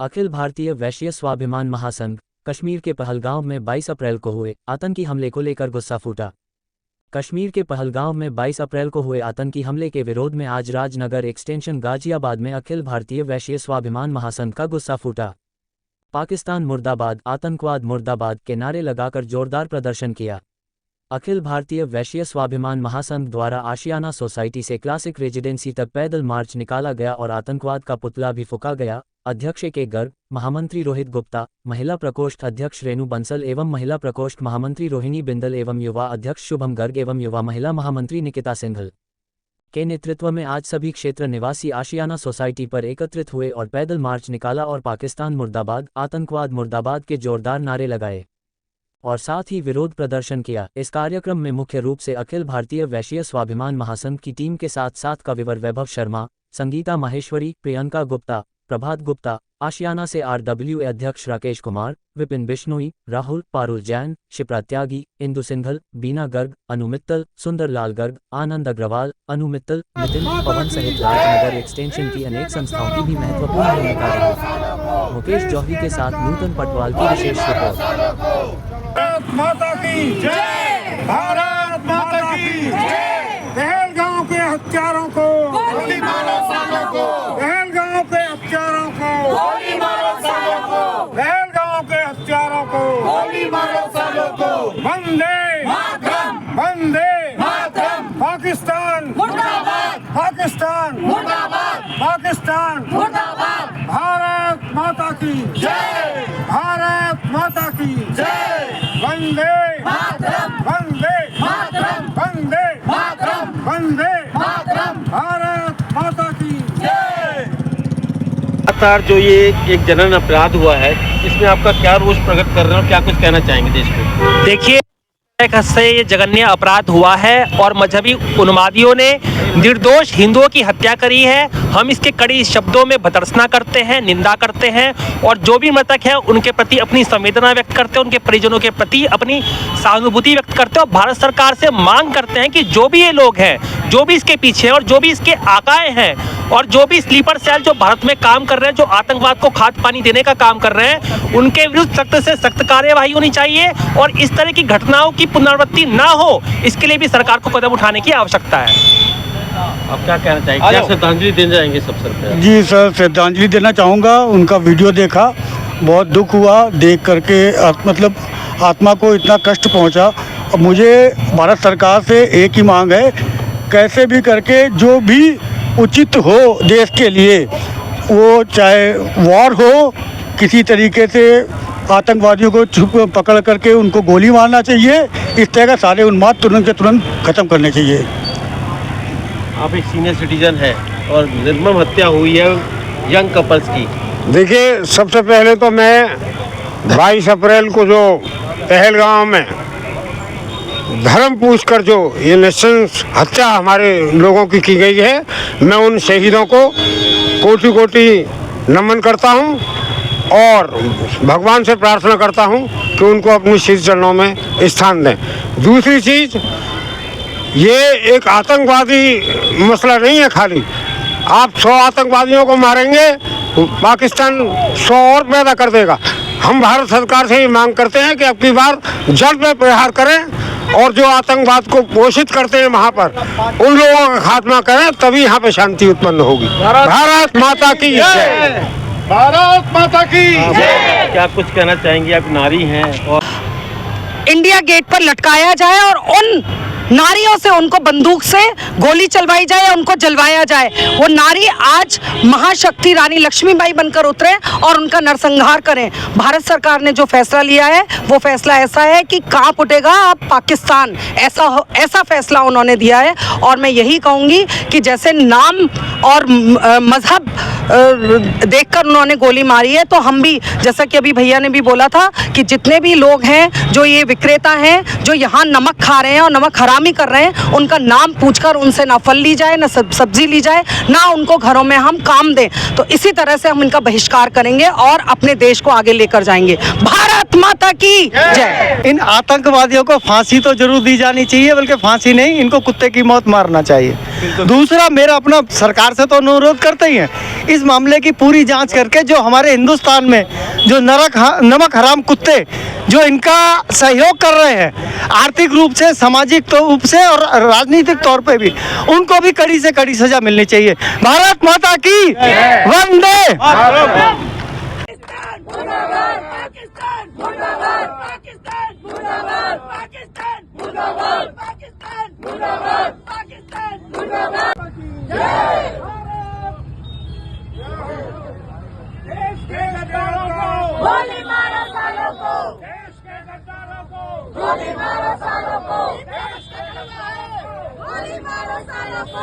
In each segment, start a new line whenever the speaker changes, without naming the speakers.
अखिल भारतीय वैश्य स्वाभिमान महासंघ कश्मीर के पहलगांव में 22 अप्रैल को हुए आतंकी हमले को लेकर गुस्सा फूटा। कश्मीर के पहलगांव में 22 अप्रैल को हुए आतंकी हमले के विरोध में आज राजनगर एक्सटेंशन गाजियाबाद में अखिल भारतीय वैश्य स्वाभिमान महासंघ का गुस्सा फूटा। पाकिस्तान मुर्दाबाद, आतंकवाद मुर्दाबाद के नारे लगाकर जोरदार प्रदर्शन किया। अखिल भारतीय वैश्य स्वाभिमान महासंघ द्वारा आशियाना सोसाइटी से क्लासिक रेजिडेंसी तक पैदल मार्च निकाला गया और आतंकवाद का पुतला भी फूंका गया। अध्यक्ष के गर्ग, महामंत्री रोहित गुप्ता, महिला प्रकोष्ठ अध्यक्ष रेणु बंसल एवं महिला प्रकोष्ठ महामंत्री रोहिणी बिंदल एवं युवा अध्यक्ष शुभम गर्ग एवं युवा महिला महामंत्री निकिता सिंघल के नेतृत्व में आज सभी क्षेत्र निवासी आशियाना सोसाइटी पर एकत्रित हुए और पैदल मार्च निकाला और पाकिस्तान मुर्दाबाद, आतंकवाद मुर्दाबाद के जोरदार नारे लगाए और साथ ही विरोध प्रदर्शन किया। इस कार्यक्रम में मुख्य रूप से अखिल भारतीय वैश्य स्वाभिमान महासंघ की टीम के साथ कविवर वैभव शर्मा, संगीता माहेश्वरी, प्रियंका गुप्ता, प्रभात गुप्ता, आशियाना से RWA अध्यक्ष राकेश कुमार, विपिन बिश्नोई, राहुल, पारुल जैन, शिप्रा त्यागी, इंदु सिंघल, बीना गर्ग, अनु मित्तल, सुंदरलाल गर्ग, आनंद अग्रवाल, अनु मित्तल, नितिन पवन सहित राजनगर एक्सटेंशन की अनेक संस्थाओं की भी महत्वपूर्ण भूमिका रही। मुकेश जौहरी के साथ नूतन पटवाल की विशेष रिपोर्ट।
भारत माता की जय, भारत माता की जय। पहलगांव के हत्यारों को गोली मारो सालों को, पहलगांव के हत्यारों को गोली मारो सालों को, पहलगांव के हत्यारों को गोली मारो सालों को। वंदे मातरम, वंदे मातरम। पाकिस्तान मुर्दाबाद, पाकिस्तान मुर्दाबाद, पाकिस्तान मुर्दाबाद। भारत माता की जय, भारत माता की जय। वंदे मातरम, वंदे मातरम, वंदे मातरम, वंदे मातरम। भारत माता की जय।
लगातार जो ये एक जनन अपराध हुआ है, इसमें आपका क्या रोष प्रकट कर रहे हैं और क्या कुछ कहना चाहेंगे देश को?
देखिए, एक हद से ये जघन्य अपराध हुआ है और मजहबी उन्मादियों ने निर्दोष हिंदुओं की हत्या करी है। हम इसके कड़ी शब्दों में भर्त्सना करते हैं, निंदा करते हैं और जो भी मृतक है उनके प्रति अपनी संवेदना व्यक्त करते हैं, उनके परिजनों के प्रति अपनी सहानुभूति व्यक्त करते हैं और भारत सरकार से मांग करते हैं कि जो भी ये लोग हैं, जो भी इसके पीछे हैं और जो भी इसके आकाए हैं और जो भी स्लीपर सेल जो भारत में काम कर रहे हैं, जो आतंकवाद को खाद पानी देने का काम कर रहे हैं, उनके विरुद्ध सख्त से सख्त कार्यवाही होनी चाहिए और इस तरह की घटनाओं की पुनरावृत्ति ना हो, इसके लिए भी सरकार को कदम उठाने की आवश्यकता है।
आप क्या कहना चाहेंगे? क्या श्रद्धांजलि देने जाएंगे सबसे पहले?
जी सर, श्रद्धांजलि देना चाहूँगा। उनका वीडियो देखा, बहुत दुख हुआ देख करके, मतलब आत्मा को इतना कष्ट पहुँचा। और मुझे भारत सरकार से एक ही मांग है, कैसे भी करके जो भी उचित हो देश के लिए, वो चाहे वॉर हो, किसी तरीके से आतंकवादियों को छुप पकड़ करके उनको गोली मारना चाहिए। इस तरह का सारे उन्माद तुरंत से तुरंत ख़त्म करने चाहिए।
आप एक सीनियर सिटीजन है और निर्मम हत्या हुई है यंग कपल्स की।
देखिए, सबसे पहले तो मैं 22 अप्रैल को जो पहलगांव में धर्म पूछकर जो ये नृशंस हत्या हमारे लोगों की गई है, मैं उन शहीदों को कोटि कोटि नमन करता हूं और भगवान से प्रार्थना करता हूं कि उनको अपनी शीश चरणों में स्थान दें। दूसरी चीज़, ये एक आतंकवादी मसला नहीं है खाली। आप 100 आतंकवादियों को मारेंगे, पाकिस्तान 100 और पैदा कर देगा। हम भारत सरकार से ये मांग करते हैं कि अब की बार जड़ पे प्रहार करें और जो आतंकवाद को पोषित करते हैं वहाँ पर उन लोगों का खात्मा करें, तभी यहाँ पे शांति उत्पन्न होगी। भारत माता की जय, भारत माता की जय।
क्या कुछ कहना चाहेंगे? आप नारी हैं और
इंडिया गेट पर लटकाया जाए और उन नारियों से उनको बंदूक से गोली चलवाई जाए, उनको जलवाया जाए। वो नारी आज महाशक्ति रानी लक्ष्मीबाई बनकर उतरे और उनका नरसंहार करें। भारत सरकार ने जो फैसला लिया है वो फैसला ऐसा है कि कांप उठेगा अब पाकिस्तान, ऐसा फैसला उन्होंने दिया है। और मैं यही कहूँगी कि जैसे नाम और मजहब देखकर उन्होंने गोली मारी है, तो हम भी, जैसा कि अभी भैया ने भी बोला था, कि जितने भी लोग हैं जो ये विक्रेता हैं, जो यहाँ नमक खा रहे हैं और नमक हरामी कर रहे हैं, उनका नाम पूछकर उनसे ना फल ली जाए, ना सब्जी ली जाए, ना उनको घरों में हम काम दें। तो इसी तरह से हम इनका बहिष्कार करेंगे और अपने देश को आगे लेकर जाएंगे। भारत माता की जय।
इन आतंकवादियों को फांसी तो जरूर दी जानी चाहिए, बल्कि फांसी नहीं, इनको कुत्ते की मौत मारना चाहिए। दूसरा, मेरा अपना सरकार से तो अनुरोध करते ही हैं, इस मामले की पूरी जांच करके जो हमारे हिंदुस्तान में जो नमक हराम कुत्ते जो इनका सहयोग कर रहे हैं आर्थिक रूप से, सामाजिक रूप से और राजनीतिक तौर पे भी, उनको भी कड़ी से कड़ी सजा मिलनी चाहिए। भारत माता की वंदे।
देश के गद्दारों को गोली मारो, सालों को देश के गद्दारों को गोली मारो, सालों को देश के गद्दारों को गोली मारो, सालों को।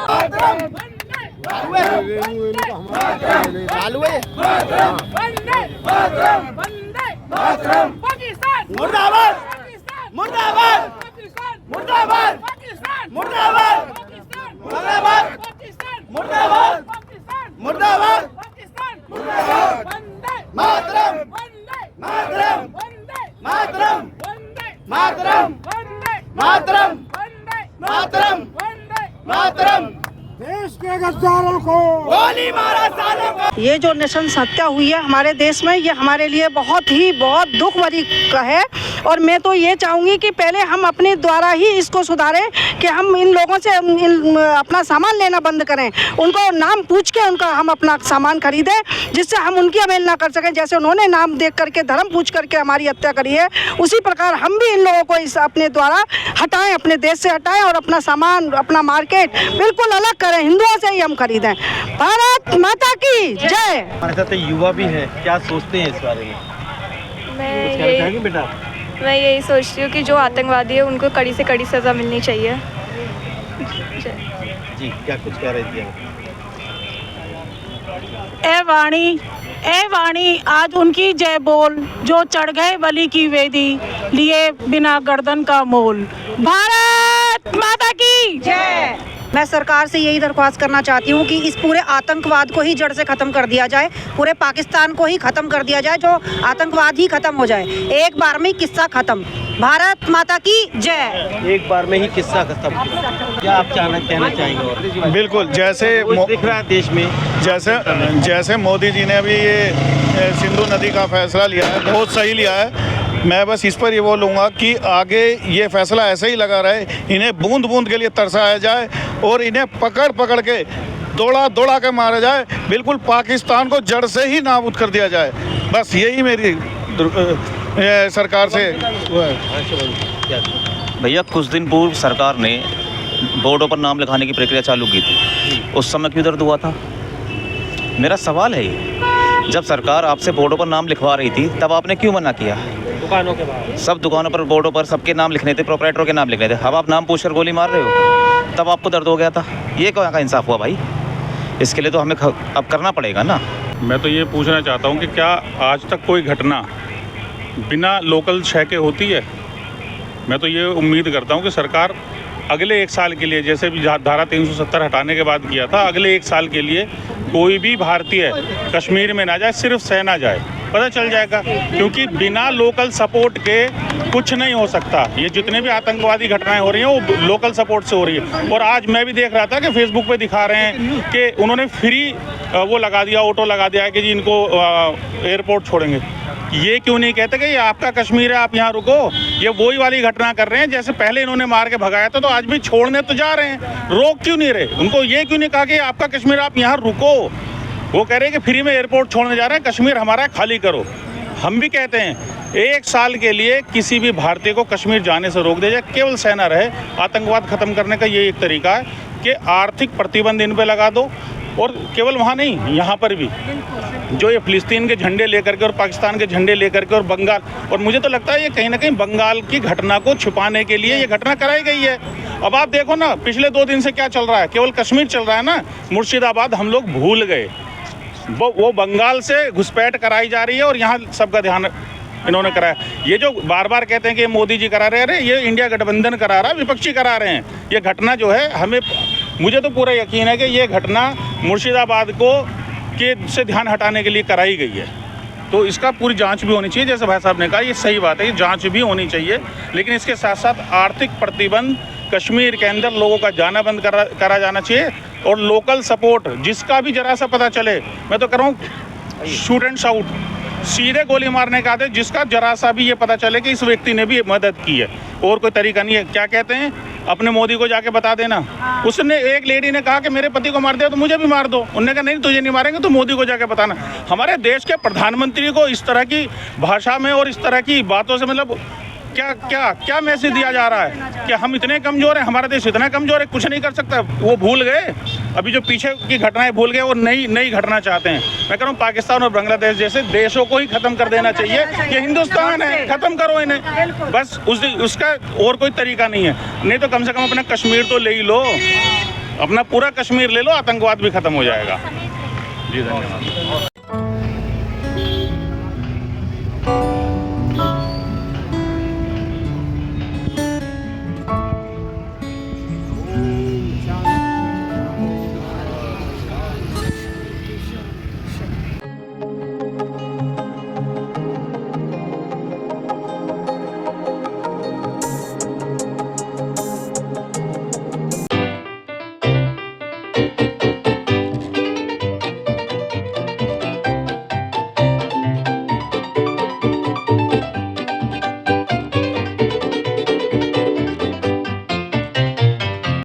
पाकिस्तान मुर्दाबाद, मुर्दाबाद, मुर्दाबाद, मुर्दाबाद, मुर्दाबाद, मुर्दाबाद, मुर्दाबाद, मातरम, मातरम, मातरम, मातरम, मातरम, मातरम, मातरम। देश के गद्दारों को गोली मारा, सालों को।
ये जो नृशंस हत्या हुई है हमारे देश में, ये हमारे लिए बहुत दुख भरी है। और मैं तो ये चाहूँगी कि पहले हम अपने द्वारा ही इसको सुधारें, कि हम इन लोगों से अपना सामान लेना बंद करें, उनको नाम पूछ के उनका हम अपना सामान खरीदें, जिससे हम उनकी अवहेलना कर सकें। जैसे उन्होंने नाम देख करके, धर्म पूछ करके हमारी हत्या करी है, उसी प्रकार हम भी इन लोगों को इस अपने द्वारा हटाएं, अपने देश से हटाएं और अपना सामान, अपना मार्केट बिल्कुल अलग करें, हिंदुओं से ही हम खरीदें। भारत माता की जय।
हमारे साथ युवा भी है, क्या सोचते हैं इस बारे में?
मैं यही सोचती हूँ कि जो आतंकवादी है उनको कड़ी से कड़ी सज़ा मिलनी चाहिए।
जी, क्या कुछ कह रही थी आप?
ए वाणी आज उनकी जय बोल, जो चढ़ गए बलि की वेदी, लिए बिना गर्दन का मोल। भारत माता की जय।
मैं सरकार से यही दरख्वास्त करना चाहती हूँ कि इस पूरे आतंकवाद को ही जड़ से ख़त्म कर दिया जाए, पूरे पाकिस्तान को ही ख़त्म कर दिया जाए, जो आतंकवाद ही ख़त्म हो जाए, एक बार में किस्सा ख़त्म। भारत माता की जय।
एक बार में ही किस्सा खत्म। क्या आप कहना चाहेंगे?
बिल्कुल, जैसे
दिख रहा है देश में,
जैसे मोदी जी ने अभी ये सिंधु नदी का फैसला लिया है, बहुत सही लिया है। मैं बस इस पर ये बोलूँगा कि आगे ये फैसला ऐसे ही लगा रहे, इन्हें बूंद बूंद के लिए तरसाया जाए और इन्हें पकड़ पकड़ के दौड़ा के मारा जाए, बिल्कुल पाकिस्तान को जड़ से ही नाबूद कर दिया जाए। बस यही मेरी सरकार से
भैया, कुछ दिन पूर्व सरकार ने बोर्डों पर नाम लिखाने की प्रक्रिया चालू की थी, उस समय क्यों दर्द हुआ था? मेरा सवाल है ये, जब सरकार आपसे बोर्डों पर नाम लिखवा रही थी तब आपने क्यों मना किया?
दुकानों के बाहर,
सब दुकानों पर, बोर्डों पर सबके नाम लिखने थे, प्रोपराइटरों के नाम लिखने थे। अब आप नाम पूछकर गोली मार रहे हो, तब आपको दर्द हो गया था। ये क्या का इंसाफ हुआ भाई? इसके लिए तो हमें अब करना पड़ेगा ना।
मैं तो ये पूछना चाहता हूँ कि क्या आज तक कोई घटना बिना लोकल शय के होती है? मैं तो ये उम्मीद करता हूँ कि सरकार अगले 1 साल के लिए, जैसे भी धारा 370 हटाने के बाद किया था, अगले 1 साल के लिए कोई भी भारतीय कश्मीर में ना जाए, सिर्फ सेना जाए, पता चल जाएगा। क्योंकि बिना लोकल सपोर्ट के कुछ नहीं हो सकता। ये जितने भी आतंकवादी घटनाएं हो रही हैं वो लोकल सपोर्ट से हो रही है। और आज मैं भी देख रहा था कि फेसबुक पे दिखा रहे हैं कि उन्होंने फ्री वो लगा दिया, ऑटो लगा दिया है कि जी इनको एयरपोर्ट छोड़ेंगे। ये क्यों नहीं कहते कि ये आपका कश्मीर है, आप यहाँ रुको? ये वही वाली घटना कर रहे हैं जैसे पहले इन्होंने मार के भगाया था, तो आज भी छोड़ने तो जा रहे हैं, रोक क्यों नहीं रहे? उनको ये क्यों नहीं कहा कि आपका कश्मीर, आप यहाँ रुको? वो कह रहे हैं कि फ्री में एयरपोर्ट छोड़ने जा रहे हैं, कश्मीर हमारा खाली करो। हम भी कहते हैं 1 साल के लिए किसी भी भारतीय को कश्मीर जाने से रोक दिया जाए, केवल सेना रहे। आतंकवाद खत्म करने का ये एक तरीका है कि आर्थिक प्रतिबंध इन पे लगा दो, और केवल वहाँ नहीं, यहाँ पर भी जो ये फिलिस्तीन के झंडे लेकर के और पाकिस्तान के झंडे लेकर के और बंगाल, और मुझे तो लगता है ये कहीं ना कहीं बंगाल की घटना को छुपाने के लिए ये घटना कराई गई है। अब आप देखो ना, पिछले 2 दिन से क्या चल रहा है, केवल कश्मीर चल रहा है ना। मुर्शिदाबाद हम लोग भूल गए, वो बंगाल से घुसपैठ कराई जा रही है और यहाँ सबका ध्यान इन्होंने कराया। ये जो बार बार कहते हैं कि मोदी जी करा रहे हैं, ये इंडिया गठबंधन करा रहा है, विपक्षी करा रहे हैं। ये घटना जो है, मुझे तो पूरा यकीन है कि ये घटना मुर्शिदाबाद को से ध्यान हटाने के लिए कराई गई है। तो इसका पूरी जांच भी होनी चाहिए। जैसे भाई साहब ने कहा, ये सही बात है, ये जांच भी होनी चाहिए, लेकिन इसके साथ साथ आर्थिक प्रतिबंध कश्मीर के अंदर लोगों का जाना बंद करा जाना चाहिए। और लोकल सपोर्ट, जिसका भी जरा सा पता चले, मैं तो कह रहा हूँ शूट एंड शाउट, सीधे गोली मारने का आदेश, जिसका जरा सा भी ये पता चले कि इस व्यक्ति ने भी मदद की है। और कोई तरीका नहीं है। क्या कहते हैं, अपने मोदी को जाके बता देना। उसने, एक लेडी ने कहा कि मेरे पति को मार दिया तो मुझे भी मार दो। उन्होंने कहा नहीं, तुझे नहीं मारेंगे तो मोदी को जाके बताना। हमारे देश के प्रधानमंत्री को इस तरह की भाषा में और इस तरह की बातों से मतलब क्या क्या क्या मैसेज दिया जा रहा है कि हम इतने कमज़ोर हैं, हमारा देश इतना कमज़ोर है, कुछ नहीं कर सकता। वो भूल गए, अभी जो पीछे की घटनाएं भूल गए और नई घटना चाहते हैं। मैं कह रहा हूँ पाकिस्तान और बांग्लादेश जैसे देशों को ही ख़त्म कर देना चाहिए। ये हिंदुस्तान है, ख़त्म करो इन्हें, बस उसका और कोई तरीका नहीं है। नहीं तो कम से कम अपना कश्मीर तो ले ही लो, अपना पूरा कश्मीर ले लो, आतंकवाद भी ख़त्म हो जाएगा। जी धन्यवाद।